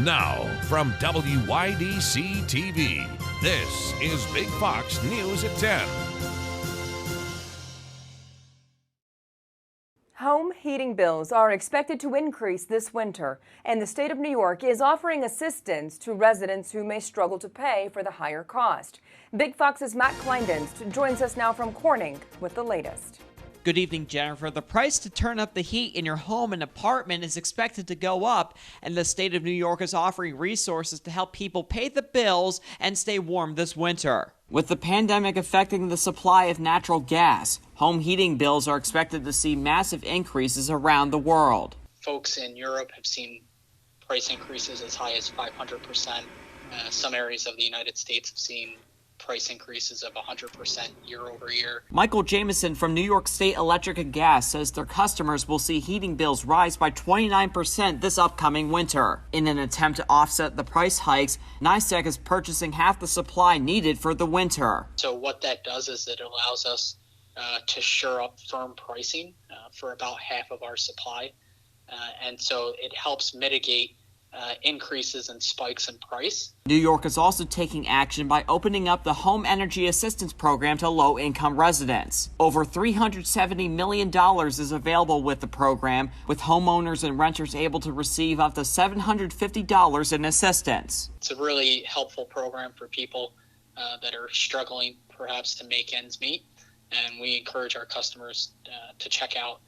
Now, from WYDC TV, this is Big Fox News at 10. Home heating bills are expected to increase this winter, and the state of New York is offering assistance to residents who may struggle to pay for the higher cost. Big Fox's Matt Kleindienst joins us now from Corning with the latest. Good evening, Jennifer. The price to turn up the heat in your home and apartment is expected to go up, and the state of New York is offering resources to help people pay the bills and stay warm this winter. With the pandemic affecting the supply of natural gas, home heating bills are expected to see massive increases around the world. Folks in Europe have seen price increases as high as 500%. Some areas of the United States have seen price increases of 100% year over year. Michael Jameson from New York State Electric and Gas says their customers will see heating bills rise by 29% this upcoming winter. In an attempt to offset the price hikes, NYSEG is purchasing half the supply needed for the winter. So what that does is it allows us to shore up firm pricing for about half of our supply. And so it helps mitigate increases and spikes in price. New York is also taking action by opening up the Home Energy Assistance Program to low-income residents. Over $370 million is available with the program, with homeowners and renters able to receive up to $750 in assistance. It's a really helpful program for people that are struggling perhaps to make ends meet, and we encourage our customers to check out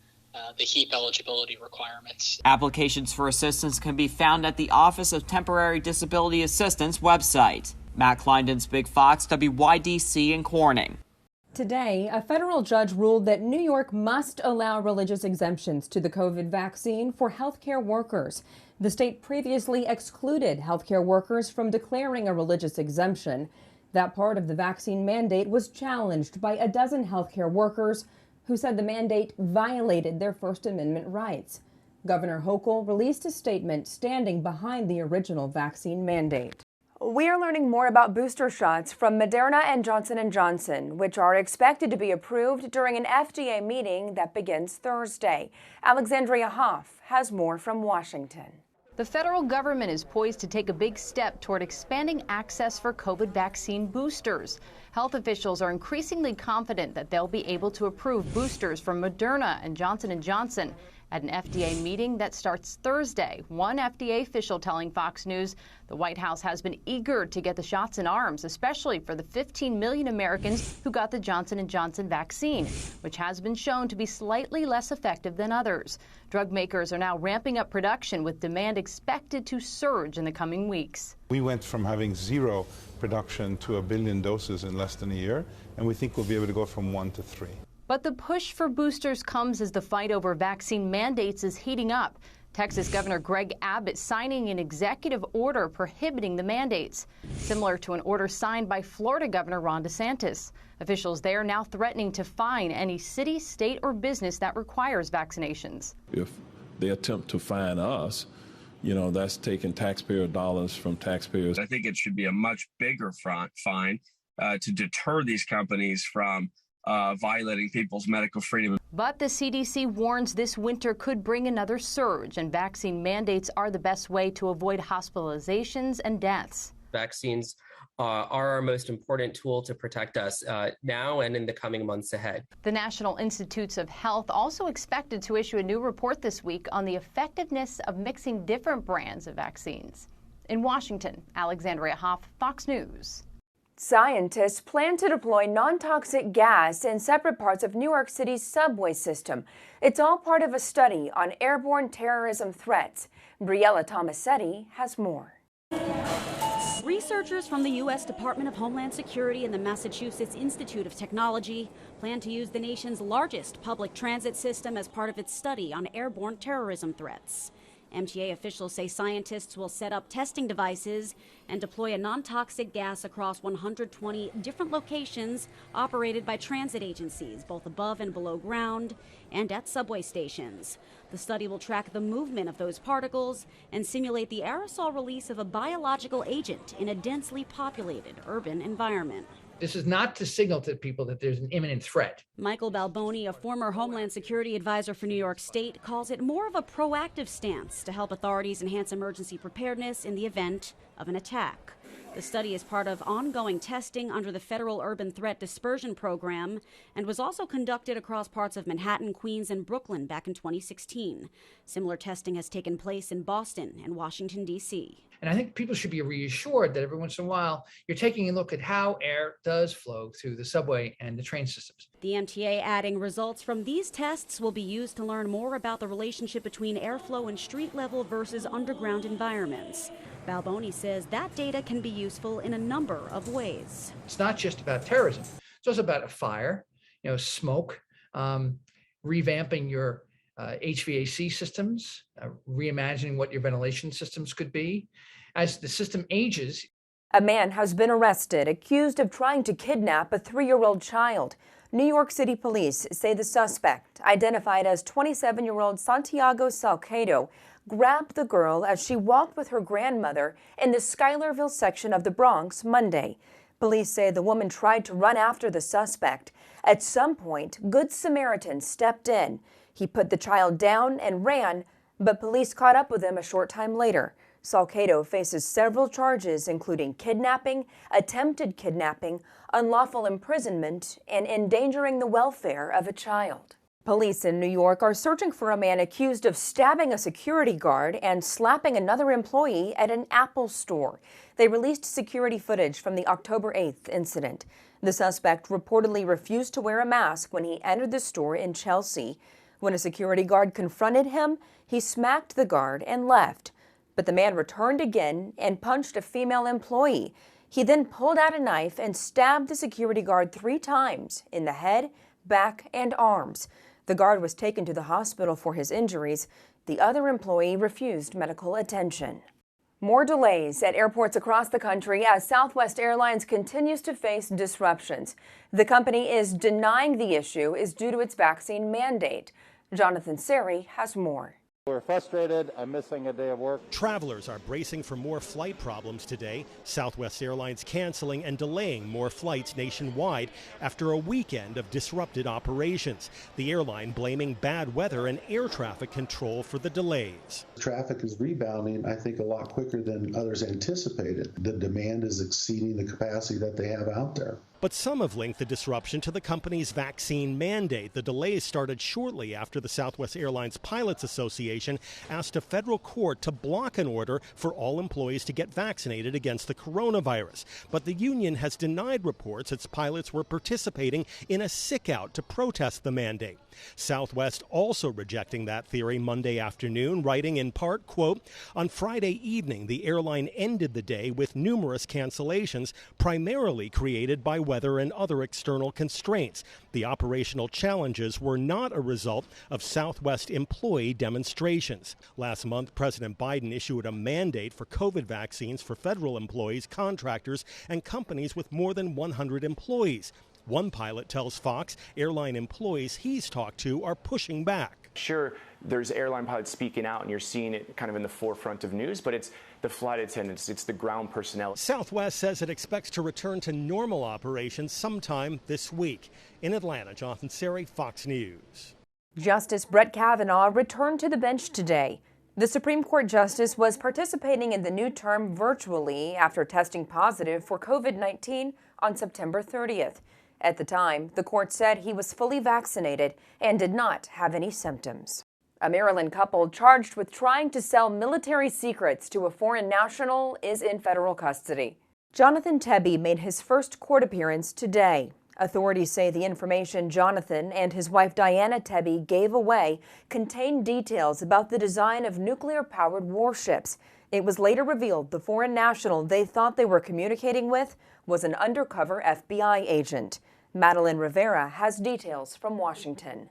the HEAP eligibility requirements. Applications for assistance can be found at the Office of Temporary Disability Assistance website. Matt Kleindienst, Big Fox, WYDC in Corning. Today, a federal judge ruled that New York must allow religious exemptions to the COVID vaccine for healthcare workers. The state previously excluded healthcare workers from declaring a religious exemption. That part of the vaccine mandate was challenged by a dozen healthcare workers who said the mandate violated their First Amendment rights. Governor Hochul released a statement standing behind the original vaccine mandate. We are learning more about booster shots from Moderna and Johnson & Johnson, which are expected to be approved during an FDA meeting that begins Thursday. Alexandria Hoff has more from Washington. The federal government is poised to take a big step toward expanding access for COVID vaccine boosters. Health officials are increasingly confident that they'll be able to approve boosters from Moderna and Johnson & Johnson at an FDA meeting that starts Thursday. One FDA official telling Fox News the White House has been eager to get the shots in arms, especially for the 15 million Americans who got the Johnson & Johnson vaccine, which has been shown to be slightly less effective than others. Drug makers are now ramping up production, with demand expected to surge in the coming weeks. We went from having zero production to 1 billion doses in less than a year, and we think we'll be able to go from 1 to 3. But the push for boosters comes as the fight over vaccine mandates is heating up. Texas Governor Greg Abbott signing an executive order prohibiting the mandates, similar to an order signed by Florida Governor Ron DeSantis. Officials there now threatening to fine any city, state, or business that requires vaccinations. If they attempt to fine us, that's taking taxpayer dollars from taxpayers. I think it should be a much bigger fine to deter these companies from violating people's medical freedom. But the CDC warns this winter could bring another surge, and vaccine mandates are the best way to avoid hospitalizations and deaths. Vaccines are our most important tool to protect us now and in the coming months ahead. The National Institutes of Health also expected to issue a new report this week on the effectiveness of mixing different brands of vaccines. In Washington, Alexandria Hoff, Fox News. Scientists plan to deploy non-toxic gas in separate parts of New York City's subway system. It's all part of a study on airborne terrorism threats. Briella Tomasetti has more. Researchers from the U.S. Department of Homeland Security and the Massachusetts Institute of Technology plan to use the nation's largest public transit system as part of its study on airborne terrorism threats. MTA officials say scientists will set up testing devices and deploy a non-toxic gas across 120 different locations operated by transit agencies, both above and below ground, and at subway stations. The study will track the movement of those particles and simulate the aerosol release of a biological agent in a densely populated urban environment. This is not to signal to people that there's an imminent threat. Michael Balboni, a former Homeland Security advisor for New York State, calls it more of a proactive stance to help authorities enhance emergency preparedness in the event of an attack. The study is part of ongoing testing under the Federal Urban Threat Dispersion Program and was also conducted across parts of Manhattan, Queens, and Brooklyn back in 2016. Similar testing has taken place in Boston and Washington, D.C. And I think people should be reassured that every once in a while you're taking a look at how air does flow through the subway and the train systems. The MTA adding results from these tests will be used to learn more about the relationship between airflow and street level versus underground environments. Balboni says that data can be useful in a number of ways. It's not just about terrorism. It's also about a fire, smoke, revamping your HVAC systems, reimagining what your ventilation systems could be. As the system ages. A man has been arrested accused of trying to kidnap a 3-year-old child. New York City police say the suspect, identified as 27-year-old Santiago Salcedo, grabbed the girl as she walked with her grandmother in the Schuylerville section of the Bronx Monday. Police say the woman tried to run after the suspect. At some point, Good Samaritan stepped in. He put the child down and ran, but police caught up with him a short time later. Salcedo faces several charges, including kidnapping, attempted kidnapping, unlawful imprisonment, and endangering the welfare of a child. Police in New York are searching for a man accused of stabbing a security guard and slapping another employee at an Apple store. They released security footage from the October 8th incident. The suspect reportedly refused to wear a mask when he entered the store in Chelsea. When a security guard confronted him, he smacked the guard and left. But the man returned again and punched a female employee. He then pulled out a knife and stabbed the security guard 3 times in the head, back, and arms. The guard was taken to the hospital for his injuries. The other employee refused medical attention. More delays at airports across the country as Southwest Airlines continues to face disruptions. The company is denying the issue is due to its vaccine mandate. Jonathan Seri has more. We're frustrated. I'm missing a day of work. Travelers are bracing for more flight problems today. Southwest Airlines canceling and delaying more flights nationwide after a weekend of disrupted operations. The airline blaming bad weather and air traffic control for the delays. Traffic is rebounding, I think, a lot quicker than others anticipated. The demand is exceeding the capacity that they have out there. But some have linked the disruption to the company's vaccine mandate. The delays started shortly after the Southwest Airlines Pilots Association asked a federal court to block an order for all employees to get vaccinated against the coronavirus. But the union has denied reports its pilots were participating in a sick-out to protest the mandate. Southwest also rejecting that theory Monday afternoon, writing in part, quote, "On Friday evening, the airline ended the day with numerous cancellations, primarily created by weather and other external constraints. The operational challenges were not a result of Southwest employee demonstrations." Last month, President Biden issued a mandate for COVID vaccines for federal employees, contractors, and companies with more than 100 employees. One pilot tells Fox airline employees he's talked to are pushing back. Sure, there's airline pilots speaking out and you're seeing it kind of in the forefront of news, but it's the flight attendants, it's the ground personnel. Southwest says it expects to return to normal operations sometime this week. In Atlanta, Jonathan Seri, Fox News. Justice Brett Kavanaugh returned to the bench today. The Supreme Court justice was participating in the new term virtually after testing positive for COVID-19 on September 30th. At the time, the court said he was fully vaccinated and did not have any symptoms. A Maryland couple charged with trying to sell military secrets to a foreign national is in federal custody. Jonathan Tebby made his first court appearance today. Authorities say the information Jonathan and his wife Diana Tebby gave away contained details about the design of nuclear-powered warships. It was later revealed the foreign national they thought they were communicating with was an undercover FBI agent. Madeline Rivera has details from Washington.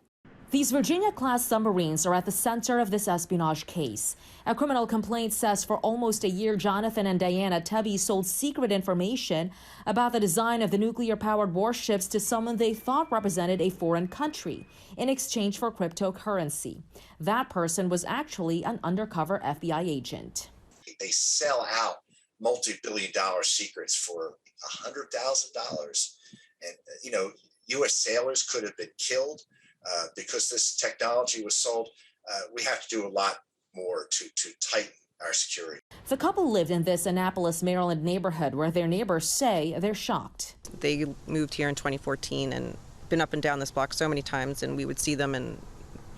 These Virginia-class submarines are at the center of this espionage case. A criminal complaint says for almost a year, Jonathan and Diana Tebby sold secret information about the design of the nuclear-powered warships to someone they thought represented a foreign country in exchange for cryptocurrency. That person was actually an undercover FBI agent. They sell out multi-billion-dollar secrets for $100,000. And, you know, U.S. sailors could have been killed because this technology was sold. We have to do a lot more to tighten our security. The couple lived in this Annapolis, Maryland neighborhood where their neighbors say they're shocked. They moved here in 2014 and been up and down this block so many times, and we would see them and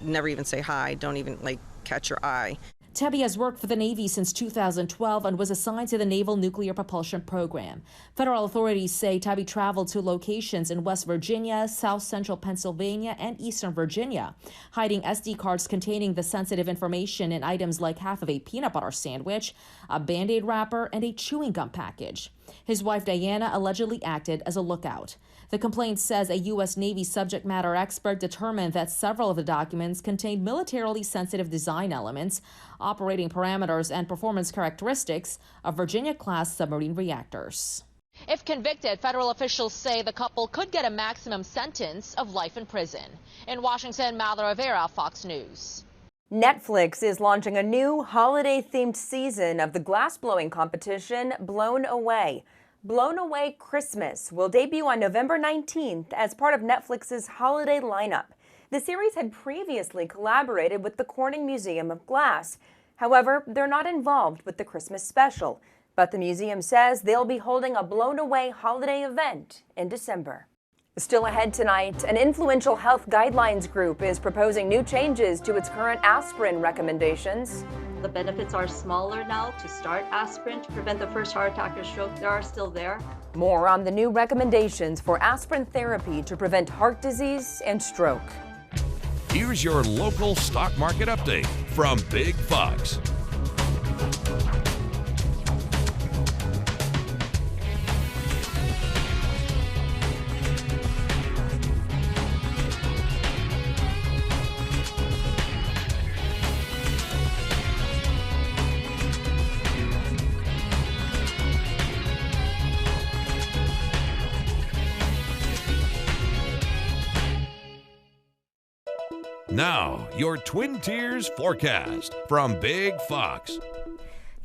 never even say hi, don't even like catch your eye. Tebby has worked for the Navy since 2012 and was assigned to the Naval Nuclear Propulsion Program. Federal authorities say Tebby traveled to locations in West Virginia, South Central Pennsylvania, and Eastern Virginia, hiding SD cards containing the sensitive information in items like half of a peanut butter sandwich, a Band-Aid wrapper, and a chewing gum package. His wife Diana allegedly acted as a lookout. The complaint says a U.S. Navy subject matter expert determined that several of the documents contained militarily sensitive design elements, operating parameters, and performance characteristics of Virginia-class submarine reactors. If convicted, federal officials say the couple could get a maximum sentence of life in prison. In Washington, Mallory Rivera, Fox News. Netflix is launching a new holiday-themed season of the glass-blowing competition, Blown Away. Blown Away Christmas will debut on November 19th as part of Netflix's holiday lineup. The series had previously collaborated with the Corning Museum of Glass. However, they're not involved with the Christmas special. But the museum says they'll be holding a Blown Away holiday event in December. Still ahead tonight, an influential health guidelines group is proposing new changes to its current aspirin recommendations. The benefits are smaller now to start aspirin to prevent the first heart attack or stroke. They are still there. More on the new recommendations for aspirin therapy to prevent heart disease and stroke. Here's your local stock market update from Big Fox. Now, your Twin Tiers forecast from Big Fox.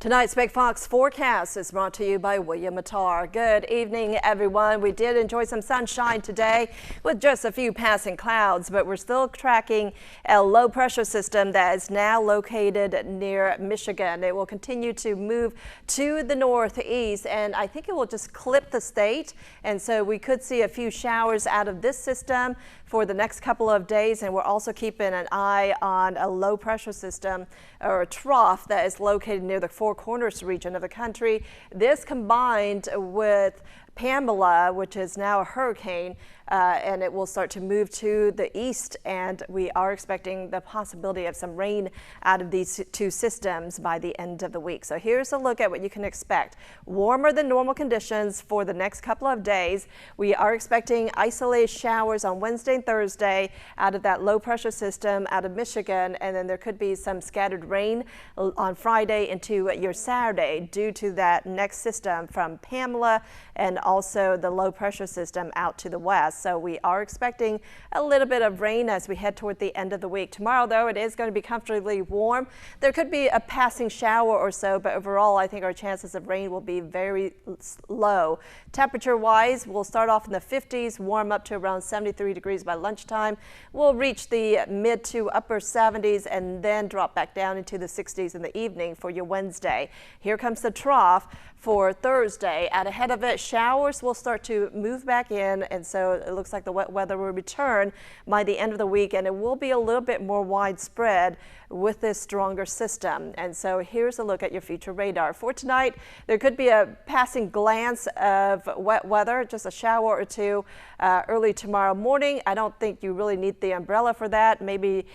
Tonight's Big Fox forecast is brought to you by William Mattar. Good evening, everyone. We did enjoy some sunshine today with just a few passing clouds, but we're still tracking a low pressure system that is now located near Michigan. It will continue to move to the northeast, and I think it will just clip the state. And so we could see a few showers out of this system for the next couple of days, and we're also keeping an eye on a low pressure system or a trough that is located near the Four Corners region of the country. This combined with Pamela, which is now a hurricane, and it will start to move to the east, and we are expecting the possibility of some rain out of these two systems by the end of the week. So here's a look at what you can expect. Warmer than normal conditions for the next couple of days. We are expecting isolated showers on Wednesday and Thursday out of that low pressure system out of Michigan, and then there could be some scattered rain on Friday into your Saturday due to that next system from Pamela and also the low pressure system out to the west. So we are expecting a little bit of rain as we head toward the end of the week. Tomorrow, though, it is going to be comfortably warm. There could be a passing shower or so, but overall, I think our chances of rain will be very low. Temperature-wise, we'll start off in the 50s, warm up to around 73 degrees by lunchtime. We'll reach the mid to upper 70s and then drop back down into the 60s in the evening for your Wednesday. Here comes the trough for Thursday. Out ahead of it, showers will start to move back in, and so it looks like the wet weather will return by the end of the week, and it will be a little bit more widespread with this stronger system. And so here's a look at your future radar. For tonight, there could be a passing glance of wet weather, just a shower or two early tomorrow morning. I don't think you really need the umbrella for that. Maybe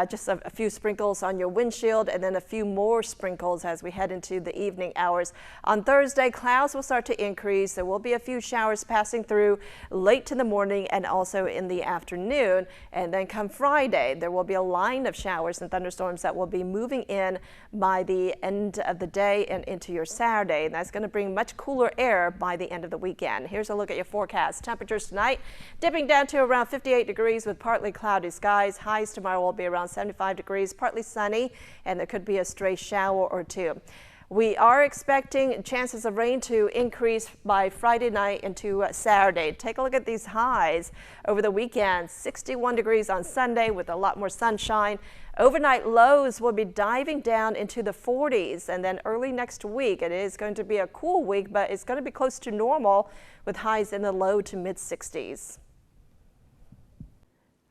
just a few sprinkles on your windshield, and then a few more sprinkles as we head into the evening hours. On Thursday, clouds will start to increase. There will be a few showers passing through late in the morning and also in the afternoon. And then come Friday, there will be a line of showers and thunderstorms that will be moving in by the end of the day and into your Saturday. And that's going to bring much cooler air by the end of the weekend. Here's a look at your forecast. Temperatures tonight dipping down to around 58 degrees with partly cloudy skies. Highs tomorrow will be around 75 degrees, partly sunny, and there could be a stray shower or two. We are expecting chances of rain to increase by Friday night into Saturday. Take a look at these highs over the weekend. 61 degrees on Sunday with a lot more sunshine. Overnight lows will be diving down into the 40s, and then early next week it is going to be a cool week, but it's going to be close to normal with highs in the low to mid 60s.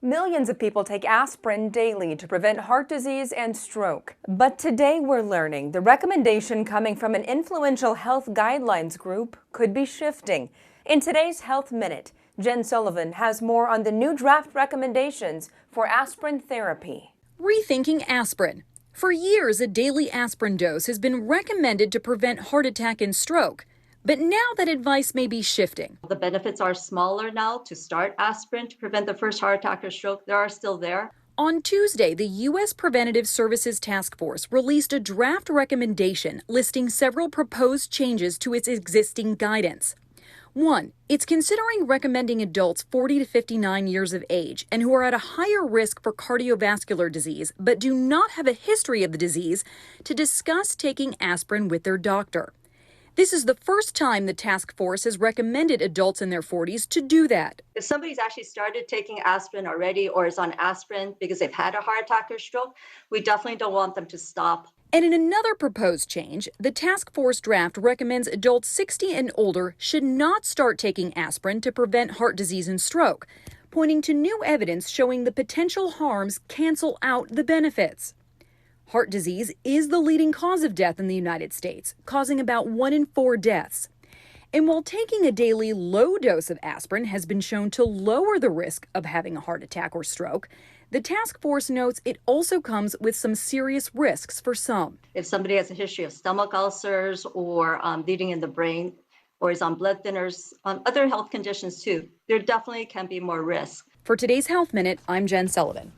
Millions of people take aspirin daily to prevent heart disease and stroke. But today we're learning the recommendation coming from an influential health guidelines group could be shifting. In today's Health Minute, Jen Sullivan has more on the new draft recommendations for aspirin therapy. Rethinking aspirin. For years, a daily aspirin dose has been recommended to prevent heart attack and stroke. But now that advice may be shifting. The benefits are smaller now to start aspirin to prevent the first heart attack or stroke. They are still there. On Tuesday, the U.S. Preventative Services Task Force released a draft recommendation listing several proposed changes to its existing guidance. One, it's considering recommending adults 40 to 59 years of age and who are at a higher risk for cardiovascular disease but do not have a history of the disease to discuss taking aspirin with their doctor. This is the first time the task force has recommended adults in their 40s to do that. If somebody's actually started taking aspirin already or is on aspirin because they've had a heart attack or stroke, we definitely don't want them to stop. And in another proposed change, the task force draft recommends adults 60 and older should not start taking aspirin to prevent heart disease and stroke, pointing to new evidence showing the potential harms cancel out the benefits. Heart disease is the leading cause of death in the United States, causing about 1 in 4 deaths. And while taking a daily low dose of aspirin has been shown to lower the risk of having a heart attack or stroke, the task force notes it also comes with some serious risks for some. If somebody has a history of stomach ulcers or bleeding in the brain or is on blood thinners, other health conditions too, there definitely can be more risk. For today's Health Minute, I'm Jen Sullivan.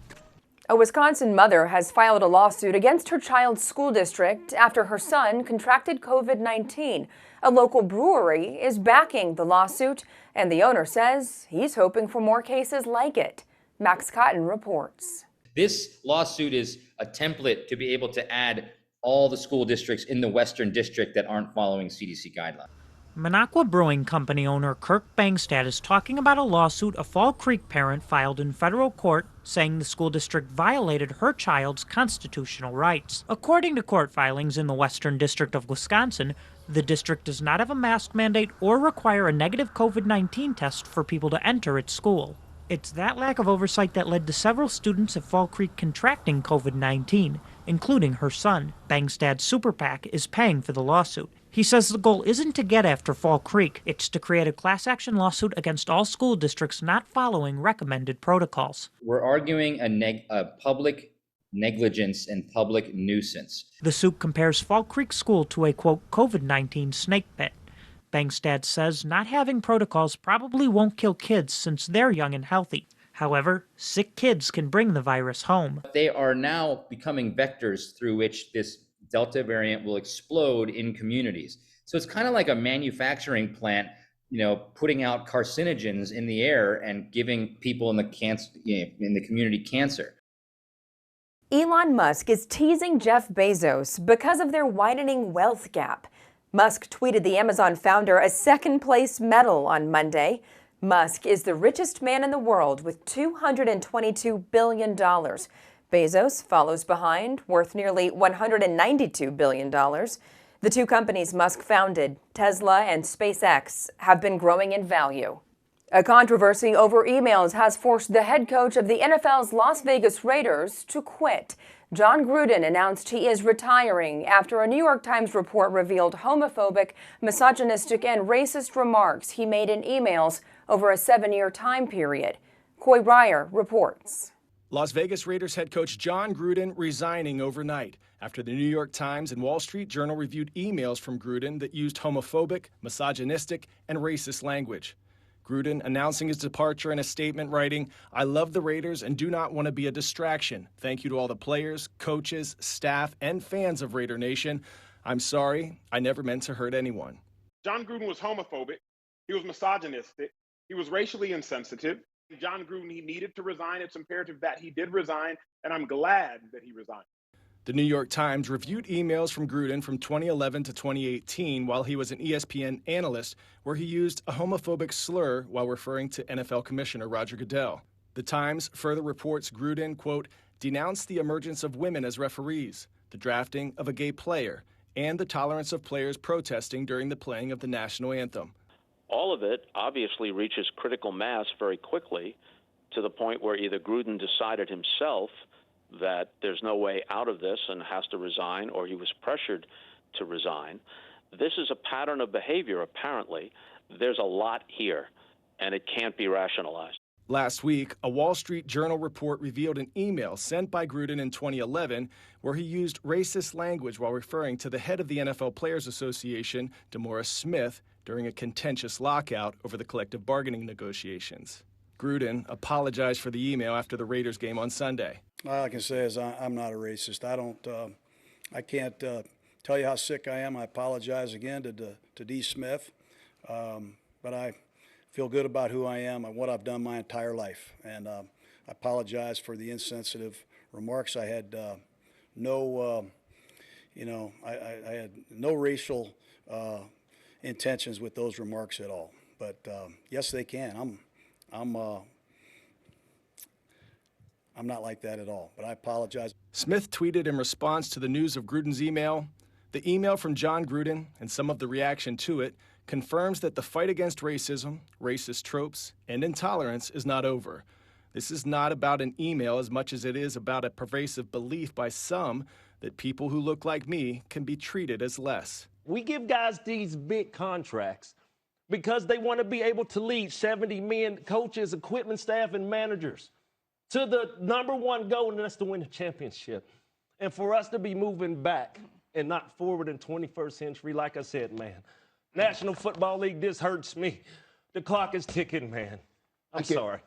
A Wisconsin mother has filed a lawsuit against her child's school district after her son contracted COVID-19. A local brewery is backing the lawsuit, and the owner says he's hoping for more cases like it. Max Cotton reports. This lawsuit is a template to be able to add all the school districts in the Western District that aren't following CDC guidelines. Minocqua Brewing Company owner Kirk Bangstad is talking about a lawsuit a Fall Creek parent filed in federal court saying the school district violated her child's constitutional rights. According to court filings in the Western District of Wisconsin, the district does not have a mask mandate or require a negative COVID-19 test for people to enter its school. It's that lack of oversight that led to several students at Fall Creek contracting COVID-19, including her son. Bangstad's Super PAC is paying for the lawsuit. He says the goal isn't to get after Fall Creek, it's to create a class action lawsuit against all school districts not following recommended protocols. We're arguing a public negligence and public nuisance. The suit compares Fall Creek School to a, quote, COVID-19 snake pit. Bangstad says not having protocols probably won't kill kids since they're young and healthy. However, sick kids can bring the virus home. They are now becoming vectors through which this Delta variant will explode in communities. So it's kind of like a manufacturing plant, putting out carcinogens in the air and giving people in the community cancer. Elon Musk is teasing Jeff Bezos because of their widening wealth gap. Musk tweeted the Amazon founder a second-place medal on Monday. Musk is the richest man in the world with $222 billion. Bezos follows behind, worth nearly $192 billion. The two companies Musk founded, Tesla and SpaceX, have been growing in value. A controversy over emails has forced the head coach of the NFL's Las Vegas Raiders to quit. John Gruden announced he is retiring after a New York Times report revealed homophobic, misogynistic, and racist remarks he made in emails over a 7-year time period. Coy Breyer reports. Las Vegas Raiders head coach John Gruden resigning overnight after the New York Times and Wall Street Journal reviewed emails from Gruden that used homophobic, misogynistic, and racist language. Gruden announcing his departure in a statement writing, "I love the Raiders and do not want to be a distraction. Thank you to all the players, coaches, staff, and fans of Raider Nation. I'm sorry, I never meant to hurt anyone." John Gruden was homophobic. He was misogynistic. He was racially insensitive. John Gruden, he needed to resign. It's imperative that he did resign, and I'm glad that he resigned. The New York Times reviewed emails from Gruden from 2011 to 2018 while he was an ESPN analyst, where he used a homophobic slur while referring to NFL Commissioner Roger Goodell. The Times further reports Gruden, quote, denounced the emergence of women as referees, the drafting of a gay player, and the tolerance of players protesting during the playing of the national anthem. All of it obviously reaches critical mass very quickly, to the point where either Gruden decided himself that there's no way out of this and has to resign, or he was pressured to resign. This is a pattern of behavior, apparently. There's a lot here, and it can't be rationalized. Last week, a Wall Street Journal report revealed an email sent by Gruden in 2011 where he used racist language while referring to the head of the NFL Players Association, DeMaurice Smith, during a contentious lockout over the collective bargaining negotiations. Gruden apologized for the email after the Raiders game on Sunday. All I can say is I'm not a racist. I can't tell you how sick I am. I apologize again to D. Smith, but I feel good about who I am and what I've done my entire life. And I apologize for the insensitive remarks. I had I had no racial intentions with those remarks at all. But yes, they can. I'm not like that at all, but I apologize. Smith tweeted in response to the news of Gruden's email, "The email from John Gruden and some of the reaction to it confirms that the fight against racism, racist tropes, and intolerance is not over. This is not about an email as much as it is about a pervasive belief by some that people who look like me can be treated as less." We give guys these big contracts because they want to be able to lead 70 men, coaches, equipment staff, and managers to the number one goal, and that's to win the championship. And for us to be moving back and not forward in 21st century, like I said, man, National Football League, this hurts me. The clock is ticking, man. I'm sorry.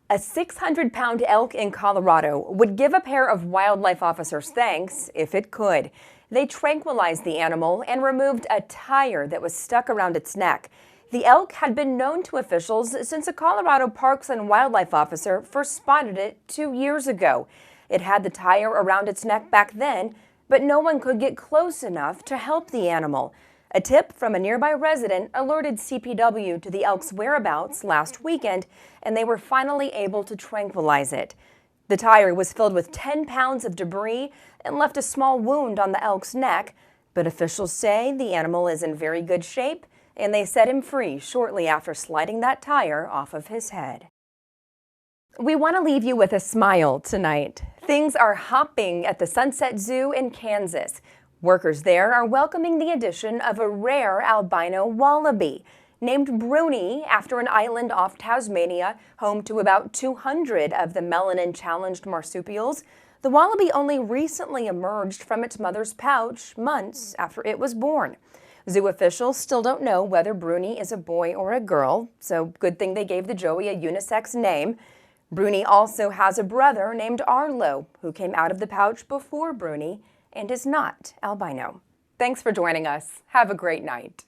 A 600-pound elk in Colorado would give a pair of wildlife officers thanks if it could. They tranquilized the animal and removed a tire that was stuck around its neck. The elk had been known to officials since a Colorado Parks and Wildlife officer first spotted it 2 years ago. It had the tire around its neck back then, but no one could get close enough to help the animal. A tip from a nearby resident alerted CPW to the elk's whereabouts last weekend, and they were finally able to tranquilize it. The tire was filled with 10 pounds of debris and left a small wound on the elk's neck, but officials say the animal is in very good shape, and they set him free shortly after sliding that tire off of his head. We want to leave you with a smile tonight. Things are hopping at the Sunset Zoo in Kansas. Workers there are welcoming the addition of a rare albino wallaby. Named Bruni after an island off Tasmania, home to about 200 of the melanin-challenged marsupials, the wallaby only recently emerged from its mother's pouch months after it was born. Zoo officials still don't know whether Bruni is a boy or a girl, so good thing they gave the joey a unisex name. Bruni also has a brother named Arlo, who came out of the pouch before Bruni and is not albino. Thanks for joining us. Have a great night.